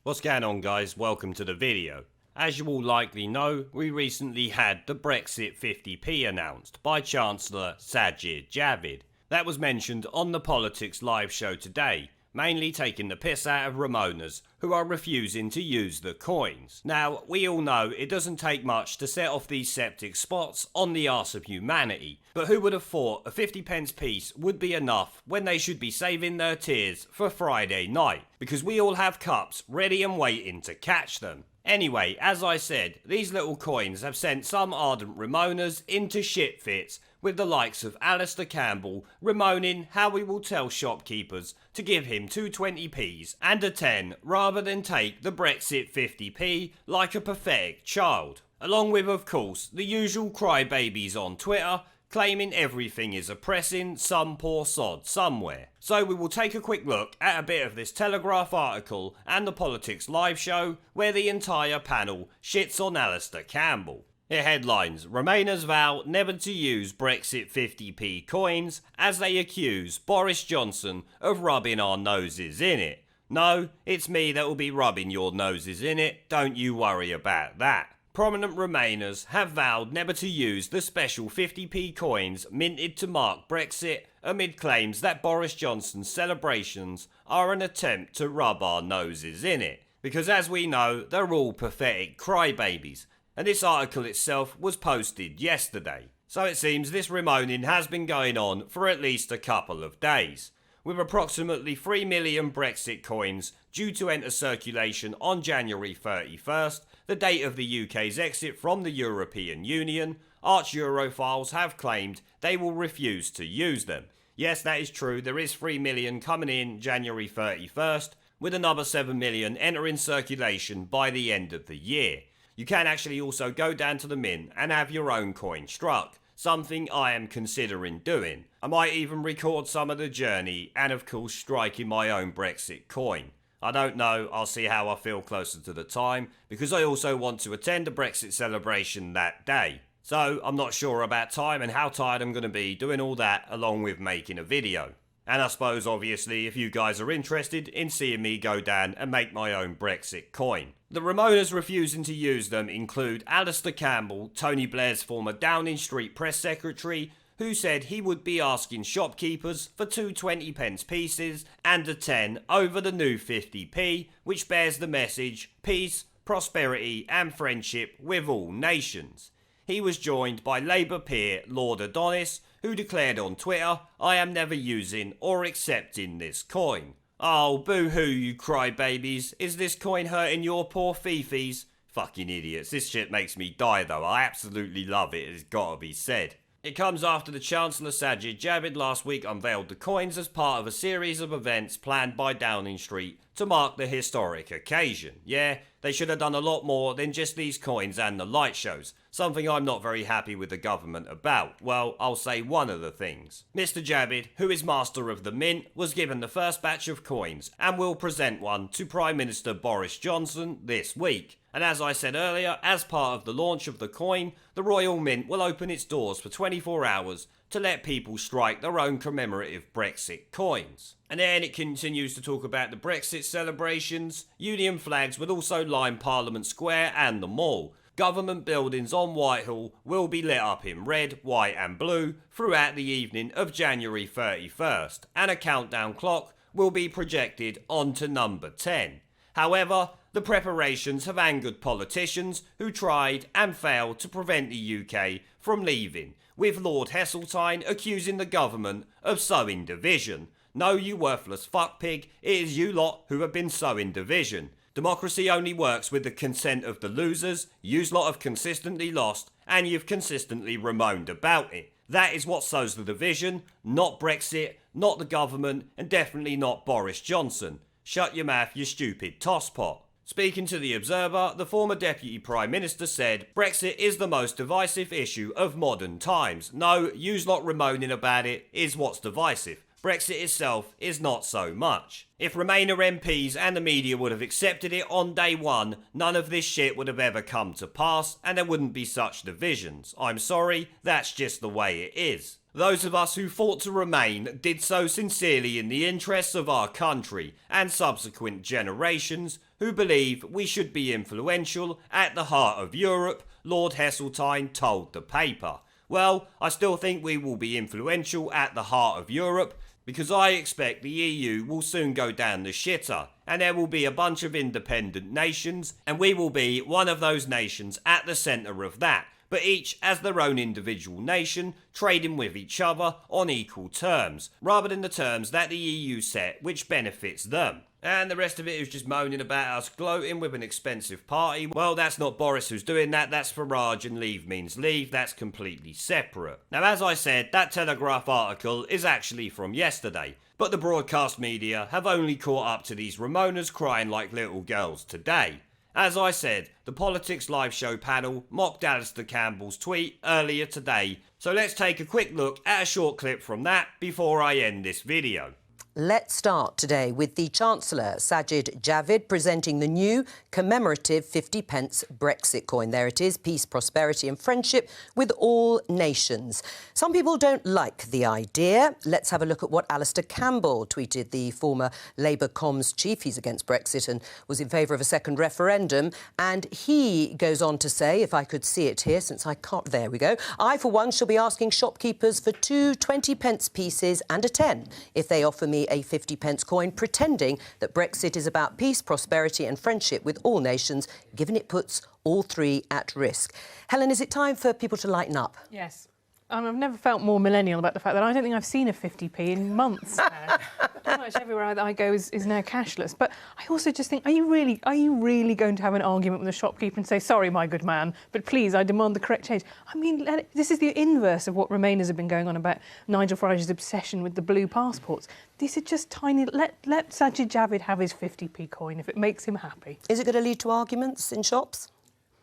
What's going on, guys? Welcome to the video. As you all likely know, we recently had the Brexit 50p announced by Chancellor Sajid Javid. That was mentioned on the Politics live show today, mainly taking the piss out of Remoaners who are refusing to use the coins. Now, we all know it doesn't take much to set off these septic spots on the arse of humanity, but who would have thought a 50p piece would be enough when they should be saving their tears for Friday night, because we all have cups ready and waiting to catch them. Anyway, as I said, these little coins have sent some ardent Remoaners into shit fits, with the likes of Alistair Campbell bemoaning how we will tell shopkeepers to give him 220p's and a 10 rather than take the Brexit 50p like a pathetic child. Along with, of course, the usual crybabies on Twitter claiming everything is oppressing some poor sod somewhere. So we will take a quick look at a bit of this Telegraph article and the Politics live show where the entire panel shits on Alistair Campbell. It headlines, Remainers vow never to use Brexit 50p coins as they accuse Boris Johnson of rubbing our noses in it. No, it's me that will be rubbing your noses in it, don't you worry about that. Prominent Remainers have vowed never to use the special 50p coins minted to mark Brexit amid claims that Boris Johnson's celebrations are an attempt to rub our noses in it. Because as we know, they're all pathetic crybabies, and this article itself was posted yesterday. So it seems this Remoaning has been going on for at least a couple of days, with approximately 3 million Brexit coins due to enter circulation on January 31st, the date of the UK's exit from the European Union. Arch Europhiles have claimed they will refuse to use them. Yes, that is true, there is 3 million coming in January 31st, with another 7 million entering circulation by the end of the year. You can actually also go down to the mint and have your own coin struck, something I am considering doing. I might even record some of the journey and of course striking my own Brexit coin. I don't know, I'll see how I feel closer to the time, because I also want to attend a Brexit celebration that day. So I'm not sure about time and how tired I'm going to be doing all that along with making a video. And I suppose obviously if you guys are interested in seeing me go down and make my own Brexit coin. The Remoaners refusing to use them include Alistair Campbell, Tony Blair's former Downing Street press secretary, who said he would be asking shopkeepers for 2 20p pieces and a 10 over the new 50p, which bears the message peace, prosperity and friendship with all nations. He was joined by Labour peer Lord Adonis, who declared on Twitter, I am never using or accepting this coin. Oh, boo-hoo, you crybabies. Is this coin hurting your poor fifis? Fucking idiots. This shit makes me die though. I absolutely love it. It's gotta be said. It comes after the Chancellor Sajid Javid last week unveiled the coins as part of a series of events planned by Downing Street to mark the historic occasion. Yeah, they should have done a lot more than just these coins and the light shows, something I'm not very happy with the government about. Well, I'll say one of the things. Mr. Javid, who is master of the mint, was given the first batch of coins and will present one to Prime Minister Boris Johnson this week. And as I said earlier, as part of the launch of the coin, the Royal Mint will open its doors for 24 hours to let people strike their own commemorative Brexit coins. And then it continues to talk about the Brexit celebrations. Union flags will also line Parliament Square and the Mall. Government buildings on Whitehall will be lit up in red, white and blue throughout the evening of January 31st, and a countdown clock will be projected onto number 10. However, the preparations have angered politicians who tried and failed to prevent the UK from leaving, with Lord Heseltine accusing the government of sowing division. No, you worthless fuckpig, it is you lot who have been sowing division. Democracy only works with the consent of the losers. Yous lot have consistently lost, and you've consistently bemoaned about it. That is what sows the division, not Brexit, not the government, and definitely not Boris Johnson. Shut your mouth, you stupid tosspot. Speaking to The Observer, the former Deputy Prime Minister said, Brexit is the most divisive issue of modern times. No, yous lot bemoaning about it is what's divisive. Brexit itself is not so much. If Remainer MPs and the media would have accepted it on day one, none of this shit would have ever come to pass and there wouldn't be such divisions. I'm sorry, that's just the way it is. Those of us who fought to remain did so sincerely in the interests of our country and subsequent generations who believe we should be influential at the heart of Europe, Lord Heseltine told the paper. Well, I still think we will be influential at the heart of Europe because I expect the EU will soon go down the shitter and there will be a bunch of independent nations and we will be one of those nations at the centre of that, but each as their own individual nation, trading with each other on equal terms, rather than the terms that the EU set which benefits them. And the rest of it is just moaning about us gloating with an expensive party. Well, that's not Boris who's doing that, that's Farage, and leave means leave, that's completely separate. Now, as I said, that Telegraph article is actually from yesterday, but the broadcast media have only caught up to these Remoaners crying like little girls today. As I said, the Politics Live Show panel mocked Alistair Campbell's tweet earlier today, so let's take a quick look at a short clip from that before I end this video. Let's start today with the Chancellor, Sajid Javid, presenting the new commemorative 50p Brexit coin. There it is, peace, prosperity and friendship with all nations. Some people don't like the idea. Let's have a look at what Alistair Campbell tweeted, the former Labour comms chief. He's against Brexit and was in favour of a second referendum. And he goes on to say, if I could see it here, since I can't... There we go. I, for one, shall be asking shopkeepers for two 20p pieces and a 10 if they offer me a 50p coin, pretending that Brexit is about peace, prosperity and friendship with all nations, given it puts all three at risk. Helen, is it time for people to lighten up? Yes. I've never felt more millennial about the fact that I don't think I've seen a 50p in months now. Pretty much everywhere I go is now cashless. But I also just think, are you really going to have an argument with the shopkeeper and say, sorry, my good man, but please, I demand the correct change? I mean, this is the inverse of what Remainers have been going on about Nigel Farage's obsession with the blue passports. These are just tiny... Let Sajid Javid have his 50p coin if it makes him happy. Is it going to lead to arguments in shops?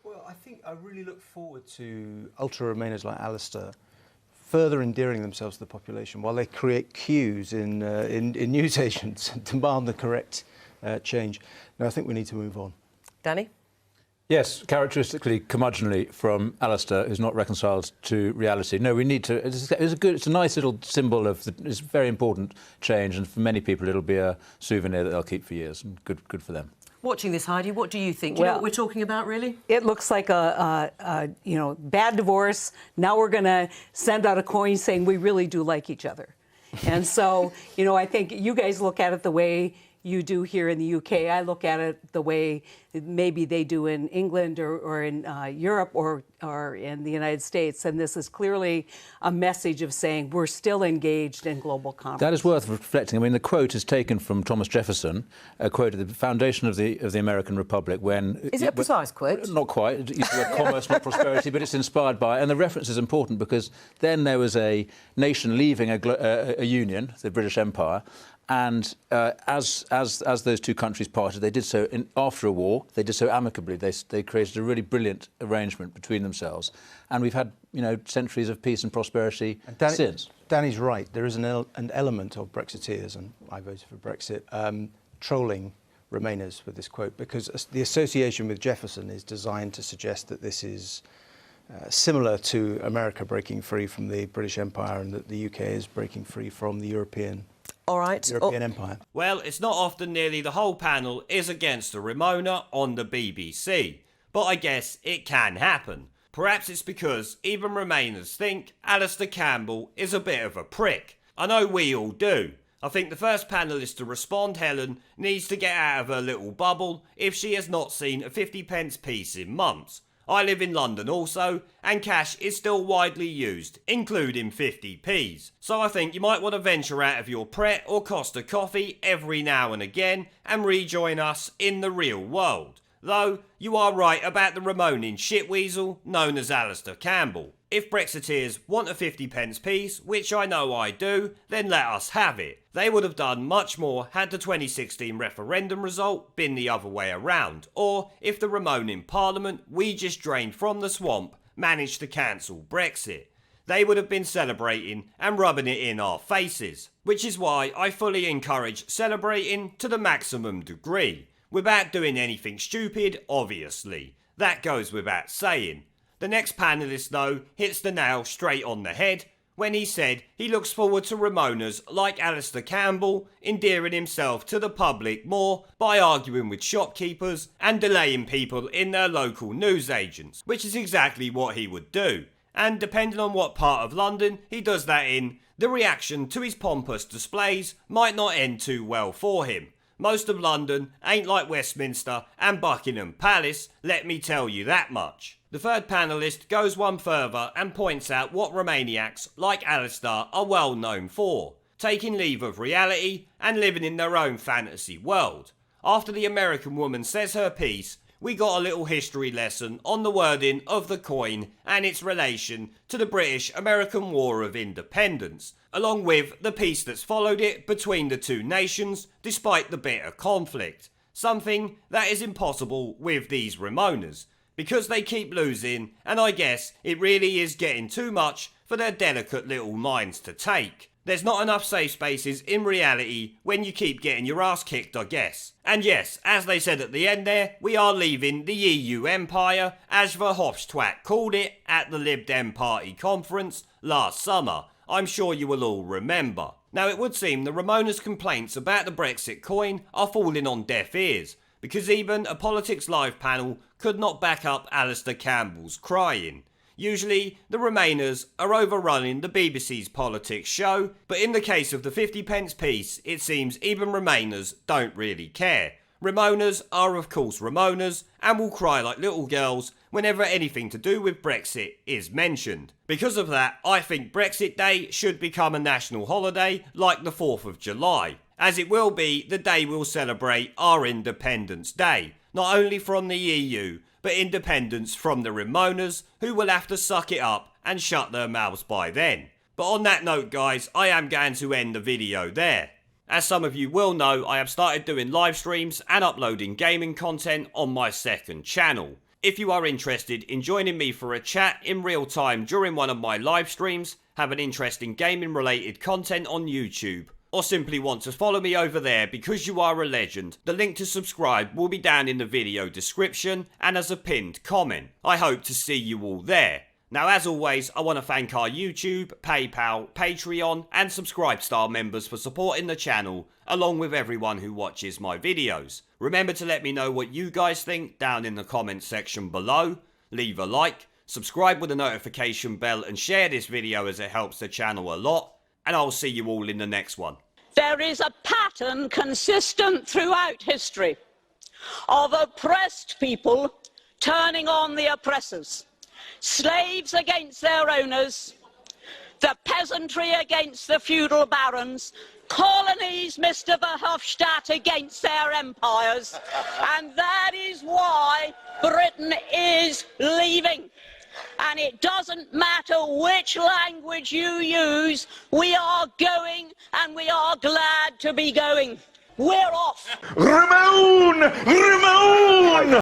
Well, I think I really look forward to ultra-Remainers like Alistair further endearing themselves to the population while they create queues in newsagents and demand the correct change. Now, I think we need to move on. Danny? Yes, characteristically curmudgeonly from Alistair, who's not reconciled to reality. No, we need to... It's a nice little symbol of... It's a very important change, and for many people it'll be a souvenir that they'll keep for years, and good for them. Watching this, Heidi, what do you think? Do you know what we're talking about, really? It looks like a bad divorce. Now we're going to send out a coin saying we really do like each other. And so, I think you guys look at it the way you do here in the UK. I look at it the way maybe they do in England or in Europe or in the United States. And this is clearly a message of saying we're still engaged in global commerce. That is worth reflecting. I mean, the quote is taken from Thomas Jefferson, a quote at the foundation of the American Republic when... Is it a precise quote? Not quite. It used the word commerce, not prosperity, but it's inspired by... And the reference is important because then there was a nation leaving a union, the British Empire, and as those two countries parted, they did so after a war. They did so amicably. They created a really brilliant arrangement between themselves, and we've had centuries of peace and prosperity since. Danny's right. There is an element of Brexiteers, and I voted for Brexit, trolling Remainers with this quote because the association with Jefferson is designed to suggest that this is similar to America breaking free from the British Empire and that the UK is breaking free from the European Empire. Well, it's not often nearly the whole panel is against a Remoaner on the BBC, but I guess it can happen. Perhaps it's because even Remainers think Alistair Campbell is a bit of a prick. I know we all do. I think the first panellist to respond, Helen, needs to get out of her little bubble if she has not seen a 50p piece in months. I live in London also, and cash is still widely used, including 50p's. So I think you might want to venture out of your Pret or Costa coffee every now and again and rejoin us in the real world. Though, you are right about the Remoaning shitweasel known as Alistair Campbell. If Brexiteers want a 50p piece, which I know I do, then let us have it. They would have done much more had the 2016 referendum result been the other way around, or if the Remoaning Parliament we just drained from the swamp managed to cancel Brexit. They would have been celebrating and rubbing it in our faces, which is why I fully encourage celebrating to the maximum degree, without doing anything stupid, obviously. That goes without saying. The next panellist, though, hits the nail straight on the head when he said he looks forward to Remoaners like Alistair Campbell endearing himself to the public more by arguing with shopkeepers and delaying people in their local newsagents, which is exactly what he would do. And depending on what part of London he does that in, the reaction to his pompous displays might not end too well for him. Most of London ain't like Westminster and Buckingham Palace, let me tell you that much. The third panellist goes one further and points out what Romaniacs like Alistair are well known for, taking leave of reality and living in their own fantasy world. After the American woman says her piece, we got a little history lesson on the wording of the coin and its relation to the British-American War of Independence, along with the peace that's followed it between the two nations despite the bitter conflict. Something that is impossible with these Remoaners, because they keep losing, and I guess it really is getting too much for their delicate little minds to take. There's not enough safe spaces in reality when you keep getting your ass kicked, I guess. And yes, as they said at the end there, we are leaving the EU empire, as Verhofstadt called it at the Lib Dem Party conference last summer. I'm sure you will all remember. Now it would seem the Remoaners' complaints about the Brexit coin are falling on deaf ears, because even a Politics Live panel could not back up Alistair Campbell's crying. Usually, the Remainers are overrunning the BBC's politics show, but in the case of the 50p piece, it seems even Remainers don't really care. Remoaners are of course Remoaners, and will cry like little girls whenever anything to do with Brexit is mentioned. Because of that, I think Brexit Day should become a national holiday like the 4th of July, as it will be the day we'll celebrate our Independence Day, not only from the EU, but independence from the Remoaners, who will have to suck it up and shut their mouths by then. But on that note guys, I am going to end the video there. As some of you will know, I have started doing live streams and uploading gaming content on my second channel. If you are interested in joining me for a chat in real time during one of my live streams, have an interest in gaming related content on YouTube, or simply want to follow me over there because you are a legend, the link to subscribe will be down in the video description and as a pinned comment. I hope to see you all there. Now as always, I want to thank our YouTube, PayPal, Patreon and Subscribe Star members for supporting the channel, along with everyone who watches my videos. Remember to let me know what you guys think down in the comments section below. Leave a like, subscribe with a notification bell and share this video as it helps the channel a lot. And I'll see you all in the next one. There is a pattern consistent throughout history of oppressed people turning on the oppressors. Slaves against their owners, the peasantry against the feudal barons, colonies, Mr. Verhofstadt, against their empires. And that is why Britain is leaving. And it doesn't matter which language you use, we are going and we are glad to be going. We're off. Remoan! Remoan!